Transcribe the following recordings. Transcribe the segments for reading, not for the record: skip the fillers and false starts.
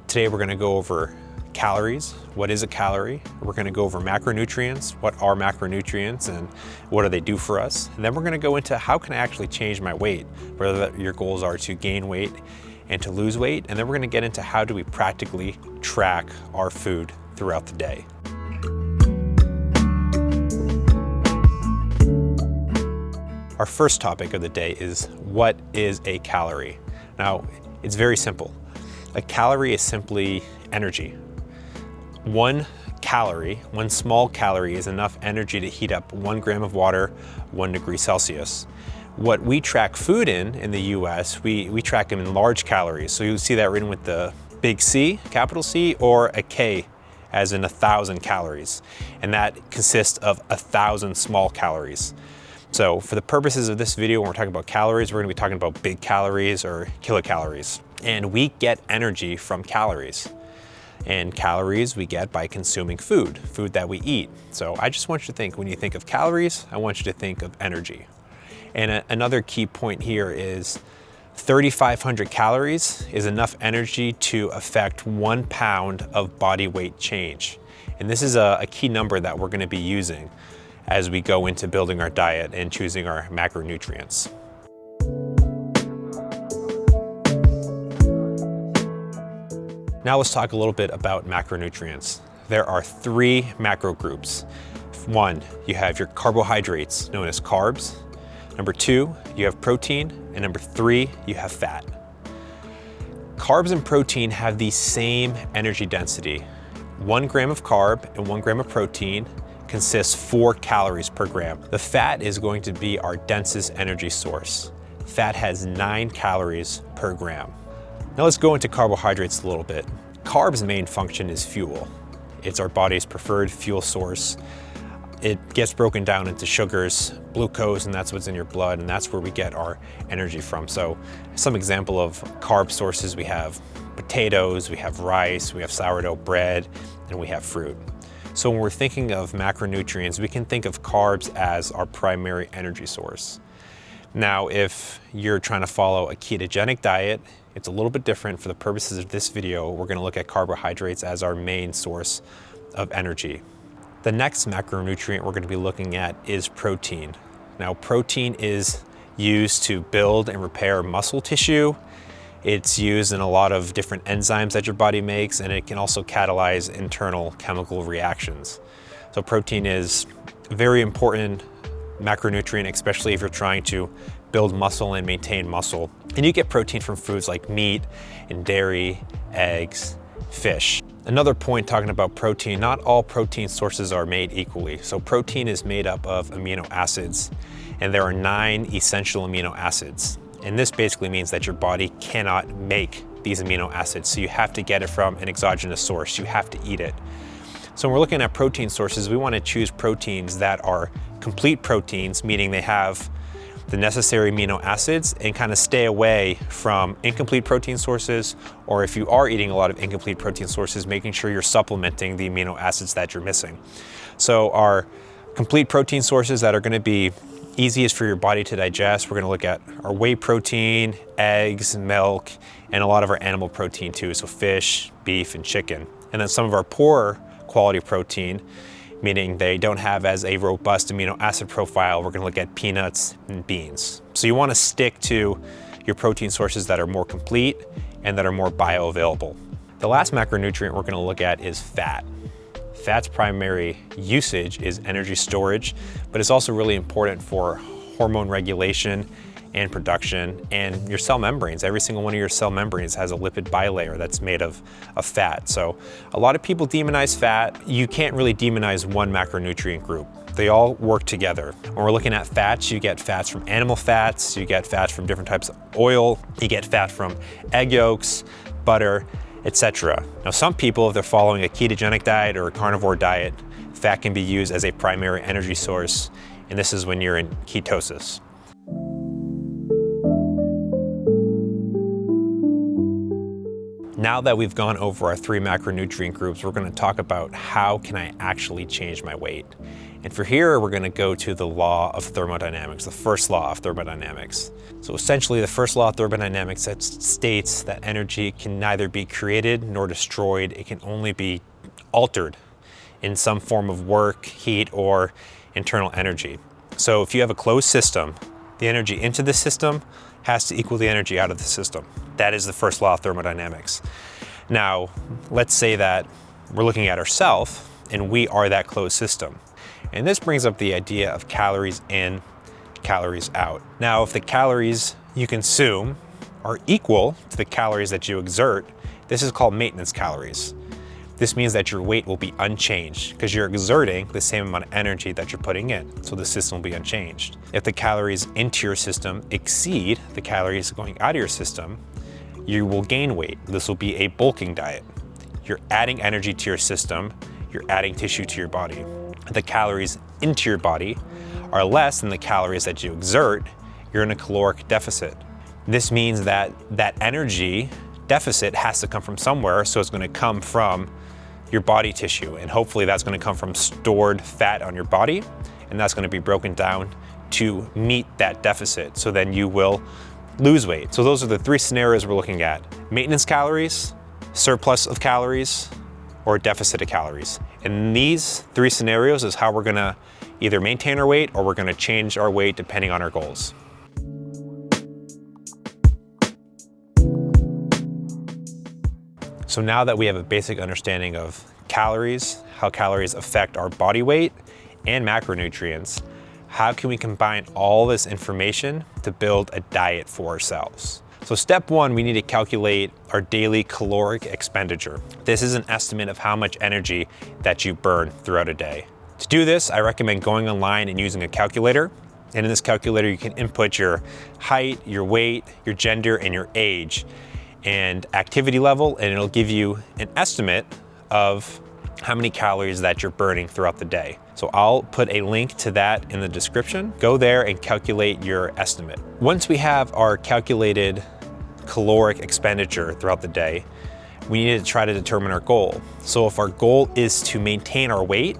Today we're going to go over calories. What is a calorie? We're going to go over macronutrients. What are macronutrients and what do they do for us? And then we're going to go into how can I actually change my weight, whether your goals are to gain weight and to lose weight. And then we're going to get into how do we practically track our food throughout the day. Our first topic of the day is what is a calorie? Now, it's very simple. A calorie is simply energy. One small calorie is enough energy to heat up 1 gram of water, 1 degree Celsius. What we track food in the US, we track them in large calories. So you see that written with the big C, capital C, or a K, as in 1,000 calories. And that consists of 1,000 small calories. So for the purposes of this video, when we're talking about calories, we're gonna be talking about big calories or kilocalories. And we get energy from calories. And calories we get by consuming food that we eat. So I just want you to think, when you think of calories, I want you to think of energy. And another key point here is 3,500 calories is enough energy to affect 1 pound of body weight change. And this is a key number that we're gonna be using as we go into building our diet and choosing our macronutrients. Now let's talk a little bit about macronutrients. There are 3 macro groups. 1, you have your carbohydrates, known as carbs. Number 2, you have protein. And number 3, you have fat. Carbs and protein have the same energy density. 1 gram of carb and 1 gram of protein consists 4 calories per gram. The fat is going to be our densest energy source. Fat has 9 calories per gram. Now let's go into carbohydrates a little bit. Carbs' main function is fuel. It's our body's preferred fuel source. It gets broken down into sugars, glucose, and that's what's in your blood, and that's where we get our energy from. So some example of carb sources, we have potatoes, we have rice, we have sourdough bread, and we have fruit. So when we're thinking of macronutrients, we can think of carbs as our primary energy source. Now, if you're trying to follow a ketogenic diet, it's a little bit different. For the purposes of this video, we're gonna look at carbohydrates as our main source of energy. The next macronutrient we're gonna be looking at is protein. Now, protein is used to build and repair muscle tissue. It's used in a lot of different enzymes that your body makes, and it can also catalyze internal chemical reactions. So protein is a very important macronutrient, especially if you're trying to build muscle and maintain muscle. And you get protein from foods like meat and dairy, eggs, fish. Another point talking about protein, not all protein sources are made equally. So protein is made up of amino acids, and there are 9 essential amino acids. And this basically means that your body cannot make these amino acids. So you have to get it from an exogenous source. You have to eat it. So when we're looking at protein sources, we want to choose proteins that are complete proteins, meaning they have the necessary amino acids, and kind of stay away from incomplete protein sources, or if you are eating a lot of incomplete protein sources, making sure you're supplementing the amino acids that you're missing. So our complete protein sources that are going to be easiest for your body to digest, we're going to look at our whey protein, eggs, milk, and a lot of our animal protein too, so fish, beef, and chicken. And then some of our poorer quality protein, meaning they don't have as a robust amino acid profile, we're going to look at peanuts and beans. So you want to stick to your protein sources that are more complete and that are more bioavailable. The last macronutrient we're going to look at is fat. Fat's primary usage is energy storage, but it's also really important for hormone regulation and production and your cell membranes. Every single one of your cell membranes has a lipid bilayer that's made of fat. So a lot of people demonize fat. You can't really demonize one macronutrient group. They all work together. When we're looking at fats, you get fats from animal fats, you get fats from different types of oil, you get fat from egg yolks, butter, etc. Now, some people, if they're following a ketogenic diet or a carnivore diet, fat can be used as a primary energy source, and this is when you're in ketosis. Now that we've gone over our 3 macronutrient groups, we're going to talk about how can I actually change my weight. And for here, we're going to go to the law of thermodynamics, the first law of thermodynamics. So essentially, the first law of thermodynamics states that energy can neither be created nor destroyed. It can only be altered in some form of work, heat, or internal energy. So if you have a closed system, the energy into the system has to equal the energy out of the system. That is the first law of thermodynamics. Now, let's say that we're looking at ourselves and we are that closed system. And this brings up the idea of calories in, calories out. Now, if the calories you consume are equal to the calories that you exert, this is called maintenance calories. This means that your weight will be unchanged because you're exerting the same amount of energy that you're putting in, so the system will be unchanged. If the calories into your system exceed the calories going out of your system, you will gain weight. This will be a bulking diet. You're adding energy to your system, you're adding tissue to your body. If the calories into your body are less than the calories that you exert, you're in a caloric deficit. This means that that energy deficit has to come from somewhere, so it's going to come from your body tissue, and hopefully that's going to come from stored fat on your body, and that's going to be broken down to meet that deficit, so then you will lose weight. So those are the 3 scenarios we're looking at: maintenance calories, surplus of calories, or deficit of calories. And these 3 scenarios is how we're going to either maintain our weight or we're going to change our weight depending on our goals. So now that we have a basic understanding of calories, how calories affect our body weight, and macronutrients, how can we combine all this information to build a diet for ourselves? So step 1, we need to calculate our daily caloric expenditure. This is an estimate of how much energy that you burn throughout a day. To do this, I recommend going online and using a calculator. And in this calculator, you can input your height, your weight, your gender, and your age, and activity level, and it'll give you an estimate of how many calories that you're burning throughout the day. So I'll put a link to that in the description. Go there and calculate your estimate. Once we have our calculated caloric expenditure throughout the day, we need to try to determine our goal. So if our goal is to maintain our weight,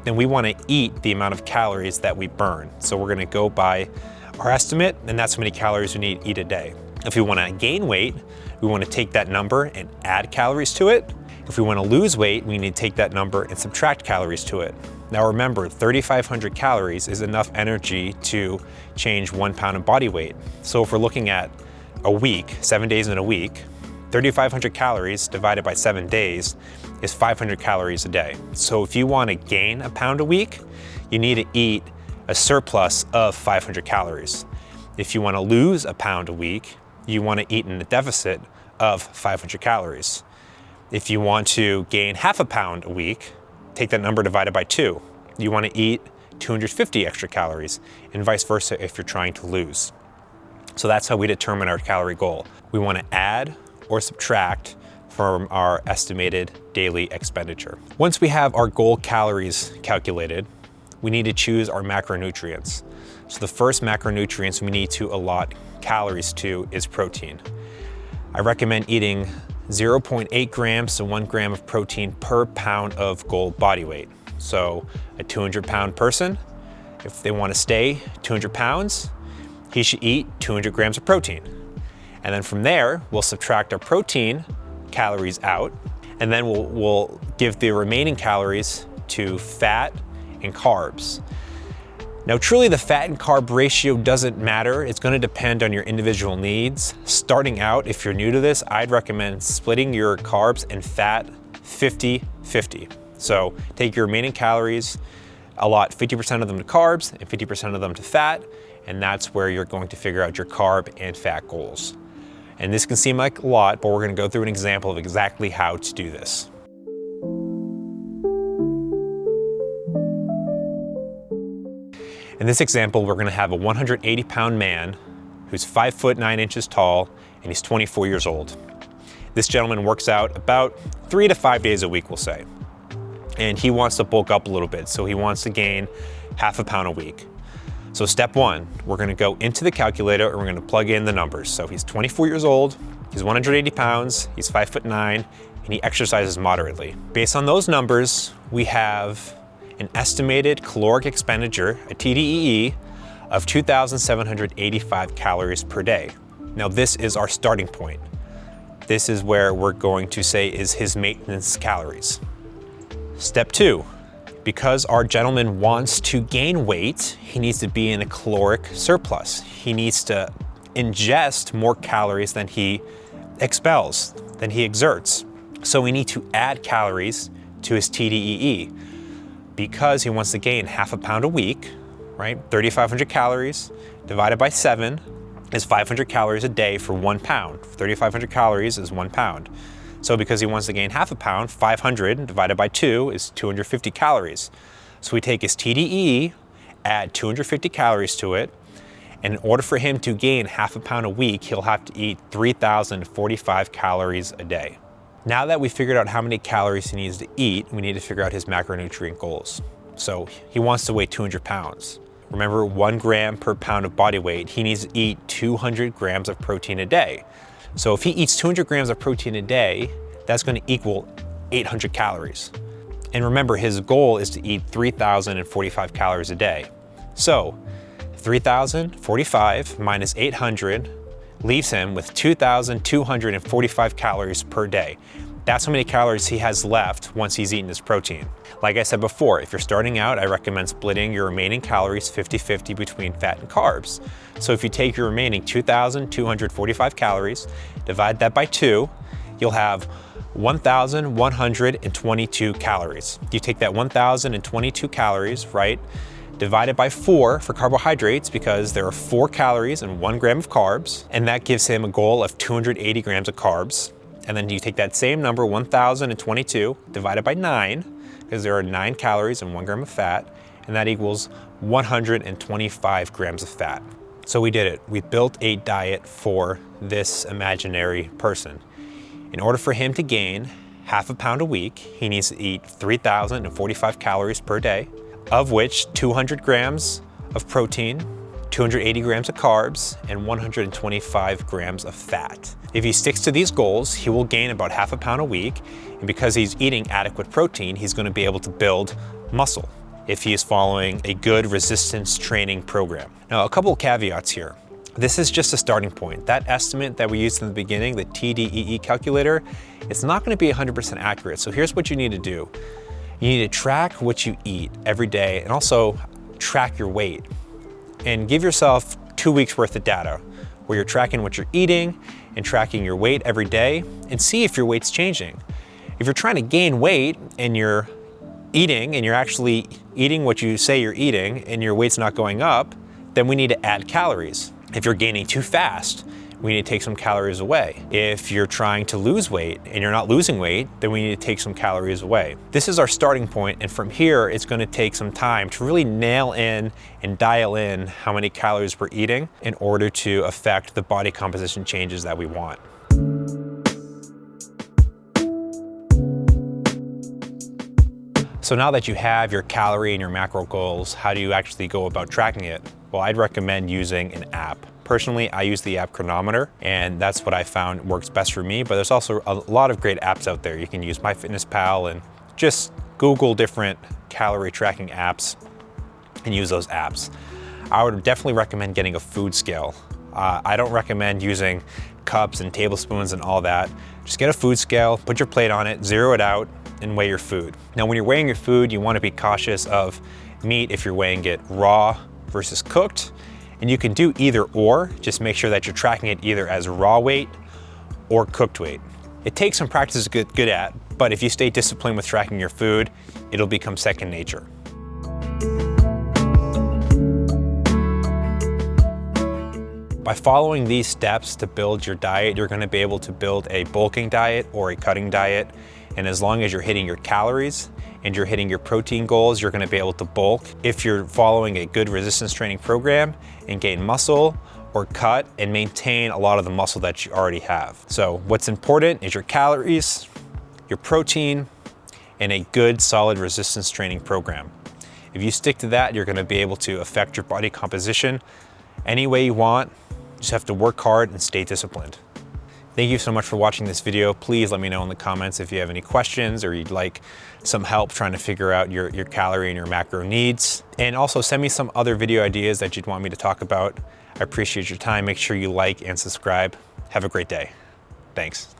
then we want to eat the amount of calories that we burn. So we're going to go by our estimate, and that's how many calories we need to eat a day. If we want to gain weight, we want to take that number and add calories to it. If we want to lose weight, we need to take that number and subtract calories to it. Now remember, 3,500 calories is enough energy to change 1 pound of body weight. So if we're looking at a week, 7 days in a week, 3,500 calories divided by 7 days is 500 calories a day. So if you want to gain a pound a week, you need to eat a surplus of 500 calories. If you want to lose a pound a week, you want to eat in a deficit of 500 calories. If you want to gain half a pound a week, take that number divided by 2. You want to eat 250 extra calories, and vice versa if you're trying to lose. So that's how we determine our calorie goal. We want to add or subtract from our estimated daily expenditure. Once we have our goal calories calculated, we need to choose our macronutrients. So the first macronutrients we need to allot calories to is protein. I recommend eating 0.8 grams to 1 gram of protein per pound of goal body weight. So a 200-pound person, if they want to stay 200 pounds, he should eat 200 grams of protein. And then from there, we'll subtract our protein calories out, and then we'll give the remaining calories to fat and carbs. Now, truly the fat and carb ratio doesn't matter. It's going to depend on your individual needs. Starting out, if you're new to this, I'd recommend splitting your carbs and fat 50-50. So take your remaining calories, allot 50% of them to carbs and 50% of them to fat, and that's where you're going to figure out your carb and fat goals. And this can seem like a lot, but we're going to go through an example of exactly how to do this. In this example, we're going to have a 180-pound man who's 5 foot 9 inches tall, and he's 24 years old. This gentleman works out about 3 to 5 days a week, we'll say. And he wants to bulk up a little bit, so he wants to gain half a pound a week. So step one, we're gonna go into the calculator and we're gonna plug in the numbers. So he's 24 years old, he's 180 pounds, he's 5'9", and he exercises moderately. Based on those numbers, we have an estimated caloric expenditure, a TDEE, of 2,785 calories per day. Now this is our starting point. This is where we're going to say is his maintenance calories. Step two, because our gentleman wants to gain weight, he needs to be in a caloric surplus. He needs to ingest more calories than he expels, than he exerts. So we need to add calories to his TDEE. Because he wants to gain half a pound a week, right? 3,500 calories divided by 7 is 500 calories a day for 1 pound. 3,500 calories is 1 pound. So because he wants to gain half a pound, 500 divided by 2 is 250 calories. So we take his TDEE, add 250 calories to it, and in order for him to gain half a pound a week, he'll have to eat 3,045 calories a day. Now that we figured out how many calories he needs to eat, we need to figure out his macronutrient goals. So he wants to weigh 200 pounds. Remember, 1 gram per pound of body weight, he needs to eat 200 grams of protein a day. So if he eats 200 grams of protein a day, that's going to equal 800 calories. And remember, his goal is to eat 3,045 calories a day. So 3,045 minus 800 leaves him with 2,245 calories per day. That's how many calories he has left once he's eaten his protein. Like I said before, if you're starting out, I recommend splitting your remaining calories 50-50 between fat and carbs. So if you take your remaining 2,245 calories, divide that by 2, you'll have 1,122 calories. You take that 1,022 calories, right? Divide it by 4 for carbohydrates because there are 4 calories and 1 gram of carbs, and that gives him a goal of 280 grams of carbs. And then you take that same number, 1,022, divided by 9, because there are 9 calories and 1 gram of fat, and that equals 125 grams of fat. So we did it. We built a diet for this imaginary person. In order for him to gain half a pound a week, he needs to eat 3,045 calories per day, of which 200 grams of protein, 280 grams of carbs, and 125 grams of fat. If he sticks to these goals, he will gain about half a pound a week, and because he's eating adequate protein, he's going to be able to build muscle if he is following a good resistance training program. Now, a couple of caveats here. This is just a starting point. That estimate that we used in the beginning, the TDEE calculator, it's not going to be 100% accurate. So here's what you need to do. You need to track what you eat every day and also track your weight. And give yourself 2 weeks worth of data where you're tracking what you're eating and tracking your weight every day and see if your weight's changing. If you're trying to gain weight and you're eating and you're actually eating what you say you're eating and your weight's not going up, then we need to add calories. If you're gaining too fast, we need to take some calories away. If you're trying to lose weight and you're not losing weight, then we need to take some calories away. This is our starting point, and from here, it's going to take some time to really nail in and dial in how many calories we're eating in order to affect the body composition changes that we want. So now that you have your calorie and your macro goals, how do you actually go about tracking it? Well, I'd recommend using an app. Personally, I use the app Chronometer, and that's what I found works best for me, but there's also a lot of great apps out there. You can use MyFitnessPal and just Google different calorie tracking apps and use those apps. I would definitely recommend getting a food scale. I don't recommend using cups and tablespoons and all that. Just get a food scale, put your plate on it, zero it out, and weigh your food. Now, when you're weighing your food, you want to be cautious of meat if you're weighing it raw versus cooked. And you can do either or, just make sure that you're tracking it either as raw weight or cooked weight. It takes some practice to get good at, but if you stay disciplined with tracking your food, it'll become second nature. By following these steps to build your diet, you're going to be able to build a bulking diet or a cutting diet. And as long as you're hitting your calories and you're hitting your protein goals, you're going to be able to bulk. If you're following a good resistance training program and gain muscle or cut and maintain a lot of the muscle that you already have. So what's important is your calories, your protein, and a good solid resistance training program. If you stick to that, you're gonna be able to affect your body composition any way you want. You just have to work hard and stay disciplined. Thank you so much for watching this video. Please let me know in the comments if you have any questions or you'd like some help trying to figure out your calorie and your macro needs. And also send me some other video ideas that you'd want me to talk about. I appreciate your time. Make sure you like and subscribe. Have a great day. Thanks.